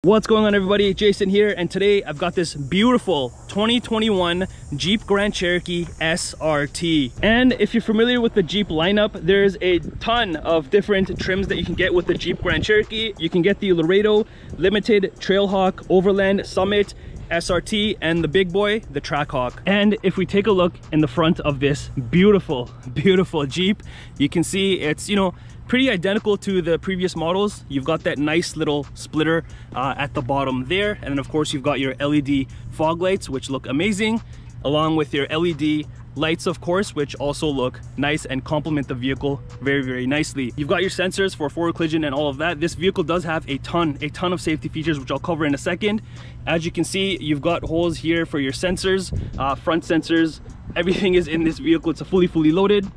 What's going on, everybody? Jason here, and today I've got this beautiful 2021 Jeep Grand Cherokee SRT. And if you're familiar with the Jeep lineup, there's a ton of different trims that you can get with the Jeep Grand Cherokee. You can get the Laredo, Limited, Trailhawk, Overland, Summit, SRT, and the big boy, the Trackhawk. And if we take a look in the front of this beautiful Jeep, you can see it's, pretty identical to the previous models. You've got that nice little splitter at the bottom there, and then of course you've got your LED fog lights, which look amazing, along with your LED lights, of course, which also look nice and complement the vehicle very nicely. You've got your sensors for forward collision and all of that. This vehicle does have a ton of safety features, which I'll cover in a second. As you can see, you've got holes here for your sensors, front sensors. Everything is in this vehicle. It's a fully loaded.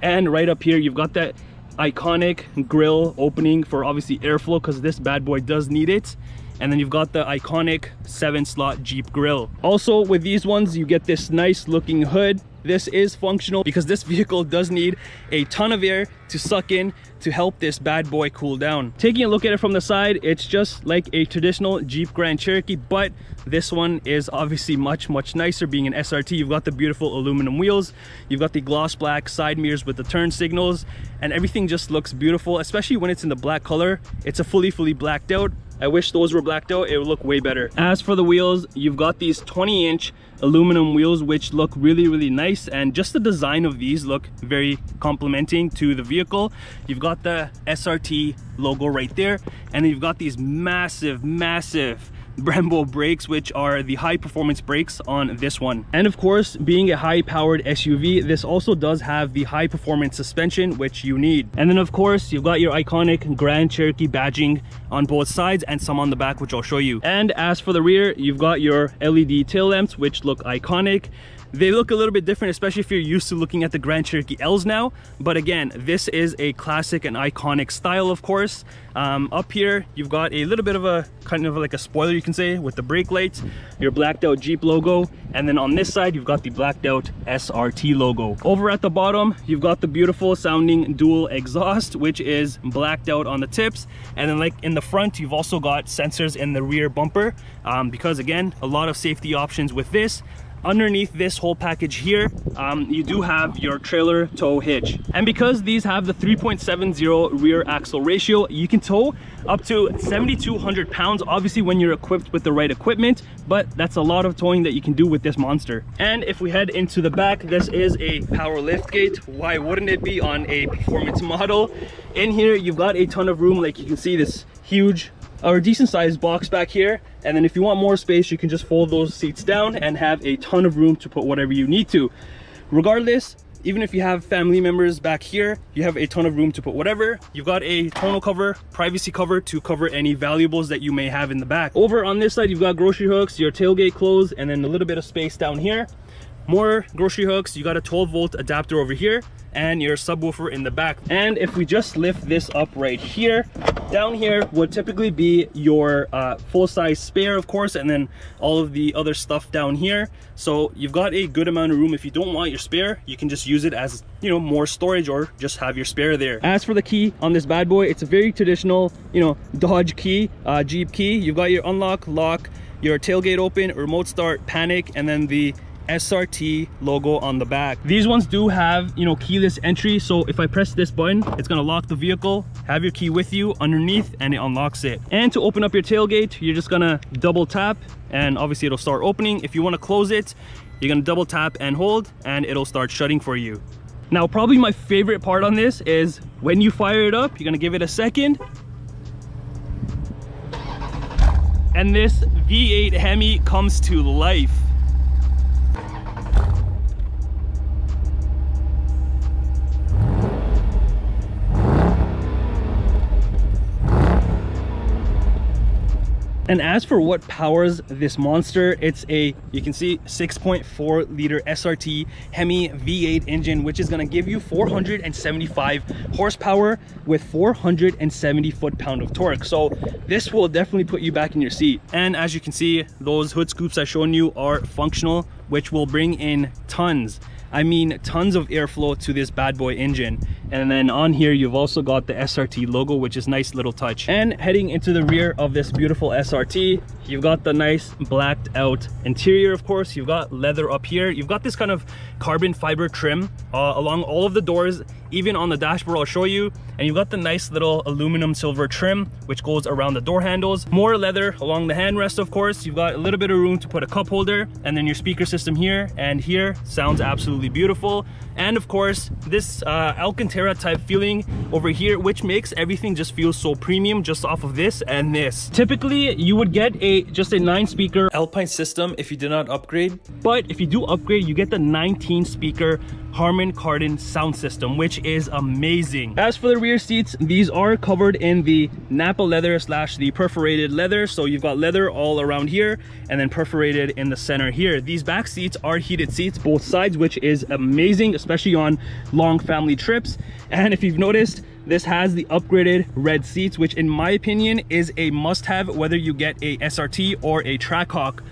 And right up here, you've got that iconic grille opening for obviously airflow, because this bad boy does need it. And then you've got the iconic 7-slot Jeep grille. Also with these ones, you get this nice looking hood. This is functional because this vehicle does need a ton of air to suck in to help this bad boy cool down. Taking a look at it from the side, it's just like a traditional Jeep Grand Cherokee, but this one is obviously much nicer. Being an SRT, you've got the beautiful aluminum wheels, you've got the gloss black side mirrors with the turn signals, and everything just looks beautiful, especially when it's in the black color. It's a fully blacked out. I wish those were blacked out. It would look way better. As for the wheels, you've got these 20-inch aluminum wheels, which look really nice, and just the design of these look very complementing to the vehicle. You've got the SRT logo right there, and then you've got these massive Brembo brakes, which are the high performance brakes on this one. And of course, being a high powered SUV, this also does have the high performance suspension, which you need. And then of course, you've got your iconic Grand Cherokee badging on both sides and some on the back, which I'll show you. And as for the rear, you've got your LED tail lamps, which look iconic. They look a little bit different, especially if you're used to looking at the Grand Cherokee L's now. But again, this is a classic and iconic style, of course. Up here, you've got a little bit of a kind of like a spoiler, you can say, with the brake lights, your blacked out Jeep logo. And then on this side, you've got the blacked out SRT logo. Over at the bottom, you've got the beautiful sounding dual exhaust, which is blacked out on the tips. And then like in the front, you've also got sensors in the rear bumper, because again, a lot of safety options with this. Underneath this whole package here, you do have your trailer tow hitch. And because these have the 3.70 rear axle ratio, you can tow up to 7,200 pounds, obviously when you're equipped with the right equipment, but that's a lot of towing that you can do with this monster. And if we head into the back, this is a power lift gate. Why wouldn't it be on a performance model? In here, you've got a ton of room. Like you can see this huge or decent sized box back here, and then if you want more space, you can just fold those seats down and have a ton of room to put whatever you need to. Regardless, even if you have family members back here, you have a ton of room to put whatever. You've got a tonneau cover, privacy cover to cover any valuables that you may have in the back. Over on this side, you've got grocery hooks, your tailgate closed, and then a little bit of space down here. More grocery hooks. You got a 12-volt adapter over here and your subwoofer in the back. And if we just lift this up right here, down here would typically be your full-size spare, of course, and then all of the other stuff down here. So you've got a good amount of room. If you don't want your spare, you can just use it as, more storage, or just have your spare there. As for the key on this bad boy, it's a very traditional, Dodge key, Jeep key. You've got your unlock, lock, your tailgate open, remote start, panic, and then the SRT logo on the back. These ones do have, keyless entry. So if I press this button, it's gonna lock the vehicle, have your key with you underneath, and it unlocks it. And to open up your tailgate, you're just gonna double tap, and obviously it'll start opening. If you wanna close it, you're gonna double tap and hold, and it'll start shutting for you. Now, probably my favorite part on this is when you fire it up, you're gonna give it a second, and this V8 Hemi comes to life. And as for what powers this monster, it's a, you can see, 6.4 liter SRT Hemi V8 engine, which is gonna give you 475 horsepower with 470 foot-pound of torque. So this will definitely put you back in your seat. And as you can see, those hood scoops I've shown you are functional, which will bring in tons, I mean tons of airflow to this bad boy engine. And then on here, you've also got the SRT logo, which is nice little touch. And heading into the rear of this beautiful SRT, you've got the nice blacked out interior. Of course, you've got leather up here. You've got this kind of carbon fiber trim along all of the doors, even on the dashboard. I'll show you. And you've got the nice little aluminum silver trim, which goes around the door handles. More leather along the handrest, of course. You've got a little bit of room to put a cup holder, and then your speaker system here and here. Sounds absolutely beautiful. And of course, this Alcantara type feeling over here, which makes everything just feel so premium just off of this and this. Typically, you would get just a 9-speaker Alpine system if you did not upgrade. But if you do upgrade, you get the 19-speaker Harman Kardon sound system, which is amazing. As for the rear seats, these are covered in the Napa leather / the perforated leather. So you've got leather all around here and then perforated in the center here. These back seats are heated seats, both sides, which is amazing, especially on long family trips. And if you've noticed, this has the upgraded red seats, which in my opinion is a must-have whether you get a SRT or a Trackhawk.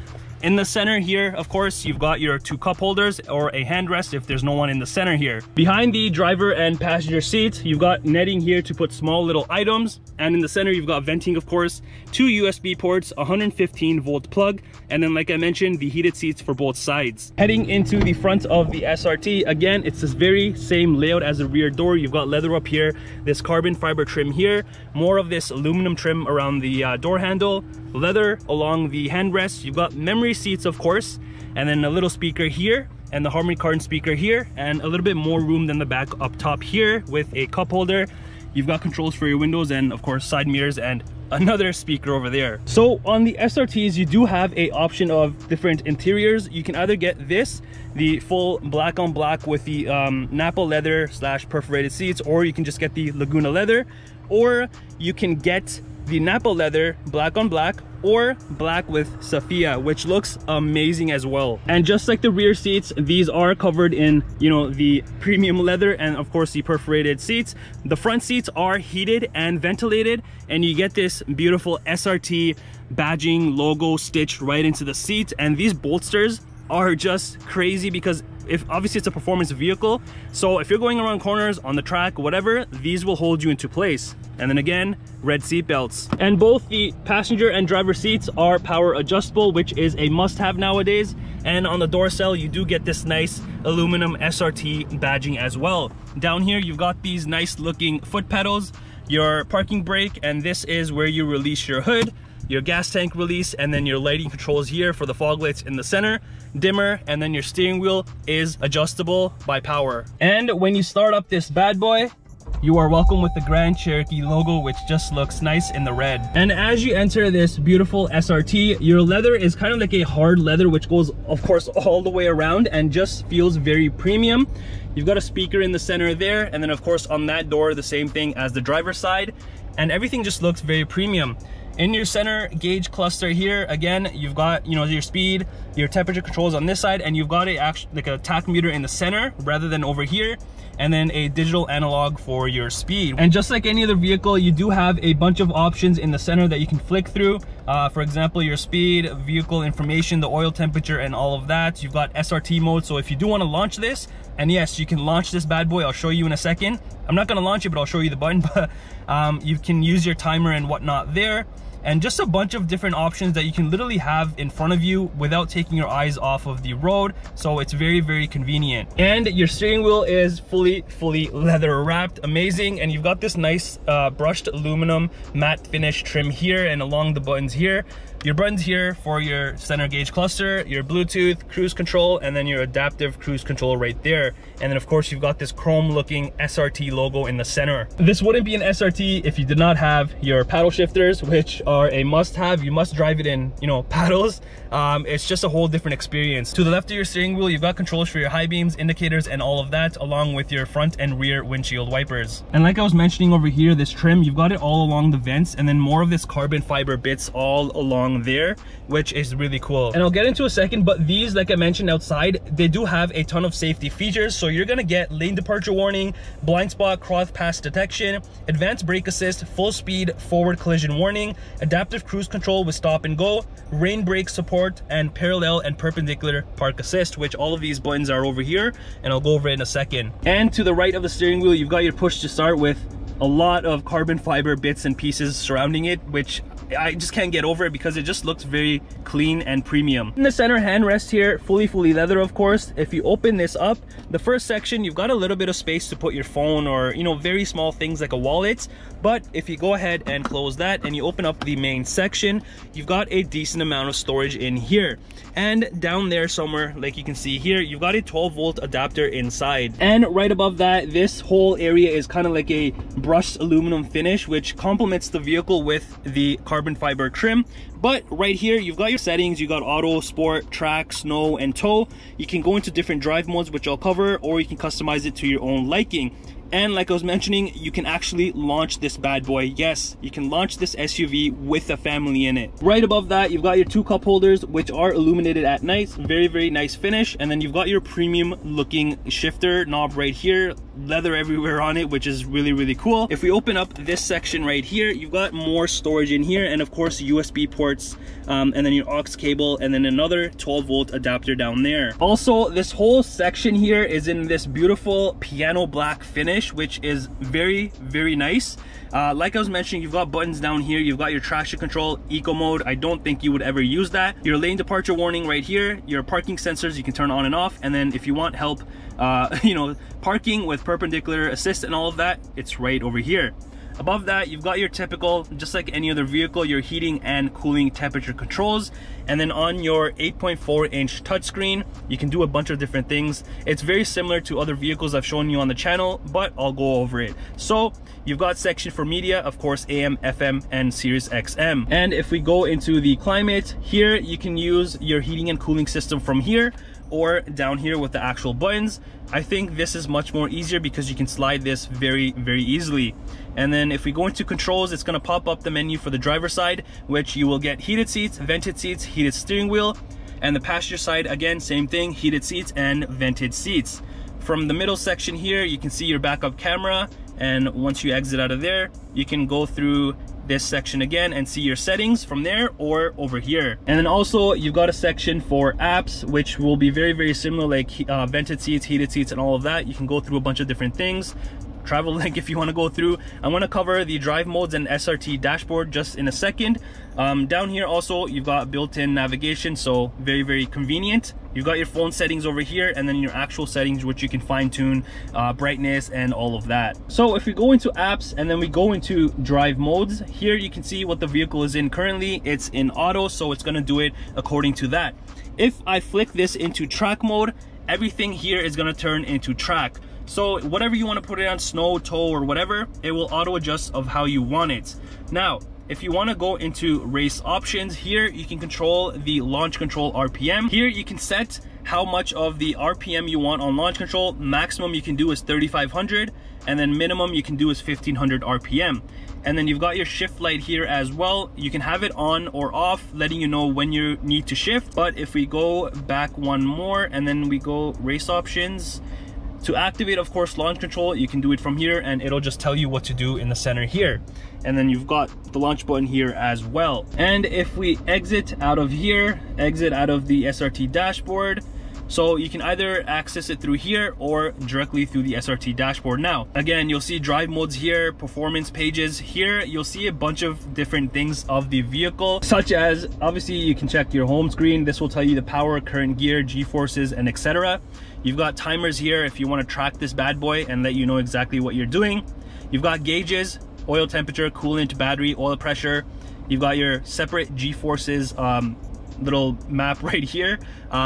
In the center here, of course, you've got your 2 cup holders or a handrest if there's no one in the center here. Behind the driver and passenger seats, you've got netting here to put small little items. And in the center, you've got venting, of course, 2 USB ports, 115-volt plug, and then, like I mentioned, the heated seats for both sides. Heading into the front of the SRT, again, it's this very same layout as the rear door. You've got leather up here, this carbon fiber trim here, more of this aluminum trim around the door handle, leather along the handrest. You've got memory seats, of course, and then a little speaker here and the Harman Kardon speaker here, and a little bit more room than the back up top here with a cup holder. You've got controls for your windows and of course side mirrors and another speaker over there. So on the SRTs, you do have a option of different interiors. You can either get this, the full black on black with the Napa leather / perforated seats, or you can just get the Laguna leather, or you can get the Napa leather black on black, or black with Saphia, which looks amazing as well. And just like the rear seats, these are covered in, you know, the premium leather and of course the perforated seats. The front seats are heated and ventilated, and you get this beautiful SRT badging logo stitched right into the seat. And these bolsters are just crazy because obviously it's a performance vehicle, so if you're going around corners on the track, whatever, these will hold you into place. And then again, red seat belts. And both the passenger and driver seats are power adjustable, which is a must-have nowadays. And on the door sill, you do get this nice aluminum SRT badging as well. Down here, you've got these nice looking foot pedals, your parking brake, and this is where you release your hood, your gas tank release, and then your lighting controls here for the fog lights in the center, dimmer, and then your steering wheel is adjustable by power. And when you start up this bad boy, you are welcome with the Grand Cherokee logo, which just looks nice in the red. And as you enter this beautiful SRT, your leather is kind of like a hard leather, which goes, of course, all the way around and just feels very premium. You've got a speaker in the center there, and then of course on that door, the same thing as the driver's side, and everything just looks very premium. In your center gauge cluster here, again, you've got, you know, your speed, your temperature controls on this side, and you've got a tachometer in the center rather than over here, and then a digital analog for your speed. And just like any other vehicle, you do have a bunch of options in the center that you can flick through. For example, your speed, vehicle information, the oil temperature, and all of that. You've got SRT mode, so if you do want to launch this, and yes, you can launch this bad boy, I'll show you in a second. I'm not going to launch it, but I'll show you the button. But you can use your timer and whatnot there. And just a bunch of different options that you can literally have in front of you without taking your eyes off of the road. So it's very, very convenient. And your steering wheel is fully leather wrapped, amazing. And you've got this nice brushed aluminum matte finish trim here and along the buttons here. Your buttons here for your center gauge cluster, your Bluetooth, cruise control, and then your adaptive cruise control right there. And then of course you've got this chrome looking SRT logo in the center. This wouldn't be an SRT if you did not have your paddle shifters, which are a must-have. You must drive it in, you know, paddles. It's just a whole different experience. To the left of your steering wheel, you've got controls for your high beams, indicators, and all of that, along with your front and rear windshield wipers. And like I was mentioning over here, this trim, you've got it all along the vents, and then more of this carbon fiber bits all along along there, which is really cool. And I'll get into a second, but these, like I mentioned outside, they do have a ton of safety features. So you're gonna get lane departure warning, blind spot cross pass detection, advanced brake assist, full speed forward collision warning, adaptive cruise control with stop and go, rain brake support, and parallel and perpendicular park assist, which all of these buttons are over here, and I'll go over it in a second. And to the right of the steering wheel, you've got your push to start with a lot of carbon fiber bits and pieces surrounding it, which I just can't get over it because it just looks very clean and premium. In the center handrest here, fully leather, of course. If you open this up, the first section, you've got a little bit of space to put your phone or, you know, very small things like a wallet. But if you go ahead and close that and you open up the main section, you've got a decent amount of storage in here. And down there somewhere, like you can see here, you've got a 12-volt adapter inside. And right above that, this whole area is kind of like a brushed aluminum finish, which complements the vehicle with the carbon fiber trim. But right here, you've got your settings. You got auto, sport, track, snow, and tow. You can go into different drive modes, which I'll cover, or you can customize it to your own liking. And like I was mentioning, you can actually launch this bad boy. Yes, you can launch this SUV with a family in it. Right above that, you've got your 2 cup holders, which are illuminated at night. Very nice finish. And then you've got your premium looking shifter knob right here, leather everywhere on it, which is really cool. If we open up this section right here, you've got more storage in here, and of course USB ports, and then your aux cable, and then another 12-volt adapter down there. Also, this whole section here is in this beautiful piano black finish, which is very nice. Like I was mentioning, you've got buttons down here. You've got your traction control, eco mode. I don't think you would ever use that. Your lane departure warning right here, your parking sensors you can turn on and off, and then if you want help you know, parking with perpendicular assist and all of that, it's right over here. Above that, you've got your typical, just like any other vehicle, your heating and cooling temperature controls. And then on your 8.4-inch touchscreen, you can do a bunch of different things. It's very similar to other vehicles I've shown you on the channel, but I'll go over it. So you've got section for media, of course, AM, FM, and Sirius XM. And if we go into the climate, here you can use your heating and cooling system from here, or down here with the actual buttons. I think this is much more easier because you can slide this very easily. And then if we go into controls, it's gonna pop up the menu for the driver's side, which you will get heated seats, vented seats, heated steering wheel. And the passenger side, again, same thing, heated seats and vented seats. From the middle section here, you can see your backup camera. And once you exit out of there, you can go through this section again and see your settings from there or over here. And then also you've got a section for apps, which will be very similar, like vented seats, heated seats, and all of that. You can go through a bunch of different things. Travel link if you want to go through. I want to cover the drive modes and SRT dashboard just in a second. Down here also you've got built-in navigation, so very convenient. You've got your phone settings over here, and then your actual settings, which you can fine-tune, brightness and all of that. So if we go into apps and then we go into drive modes, here you can see what the vehicle is in currently. It's in auto, so it's going to do it according to that. If I flick this into track mode, everything here is going to turn into track. So whatever you want to put it on, snow, tow, or whatever, it will auto adjust of how you want it. Now, if you want to go into race options, here you can control the launch control RPM. Here you can set how much of the RPM you want on launch control. Maximum you can do is 3,500, and then minimum you can do is 1,500 RPM. And then you've got your shift light here as well. You can have it on or off, letting you know when you need to shift. But if we go back one more and then we go race options, to activate, of course, launch control, you can do it from here and it'll just tell you what to do in the center here. And then you've got the launch button here as well. And if we exit out of here, exit out of the SRT dashboard, so you can either access it through here or directly through the SRT dashboard. Now, again, you'll see drive modes here, performance pages. Here, you'll see a bunch of different things of the vehicle, such as, obviously, you can check your home screen. This will tell you the power, current gear, G-forces, and etc. You've got timers here if you want to track this bad boy and let you know exactly what you're doing. You've got gauges, oil temperature, coolant, battery, oil pressure. You've got your separate G-forces little map right here.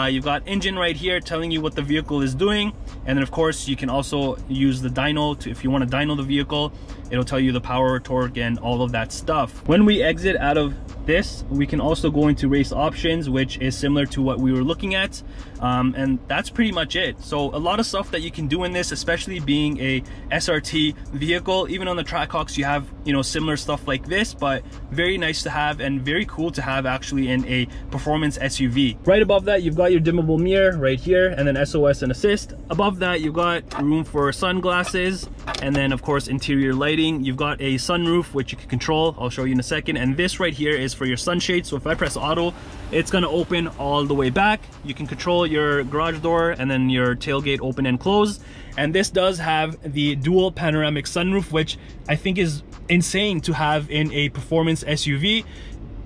You've got engine right here telling you what the vehicle is doing, and then of course you can also use the dyno to, if you want to dyno the vehicle, it'll tell you the power, torque, and all of that stuff. When we exit out of this. We can also go into race options, which is similar to what we were looking at, and that's pretty much it. So a lot of stuff that you can do in this, especially being a SRT vehicle. Even on the Trackhawks you have, you know, similar stuff like this, but very nice to have and very cool to have actually in a performance SUV. Right above that you've got your dimmable mirror right here, and then SOS and assist. Above that you've got room for sunglasses, and then of course interior lighting. You've got a sunroof which you can control, I'll show you in a second, and this right here is for your sunshade. So if I press auto, it's going to open all the way back. You can control your garage door and then your tailgate open and close. And this does have the dual panoramic sunroof, which I think is insane to have in a performance SUV.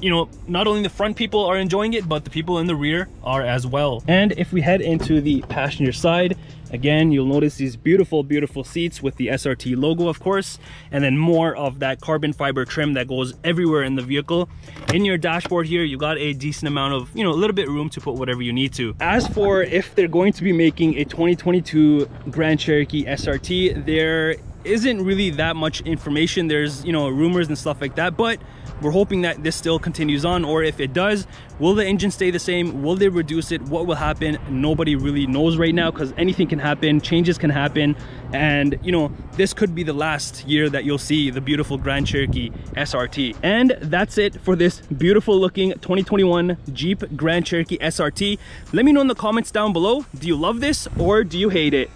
You know, not only the front people are enjoying it, but the people in the rear are as well. And if we head into the passenger side, again, you'll notice these beautiful, beautiful seats with the SRT logo, of course, and then more of that carbon fiber trim that goes everywhere in the vehicle. In your dashboard here, you got a decent amount of, you know, a little bit of room to put whatever you need to. As for if they're going to be making a 2022 Grand Cherokee SRT, there isn't really that much information. There's, you know, rumors and stuff like that, but we're hoping that this still continues on. Or if it does, will the engine stay the same? Will they reduce it? What will happen? Nobody really knows right now, because anything can happen, changes can happen, and you know, this could be the last year that you'll see the beautiful Grand Cherokee SRT. And that's it for this beautiful looking 2021 Jeep Grand Cherokee SRT. Let me know in the comments down below, do you love this or do you hate it?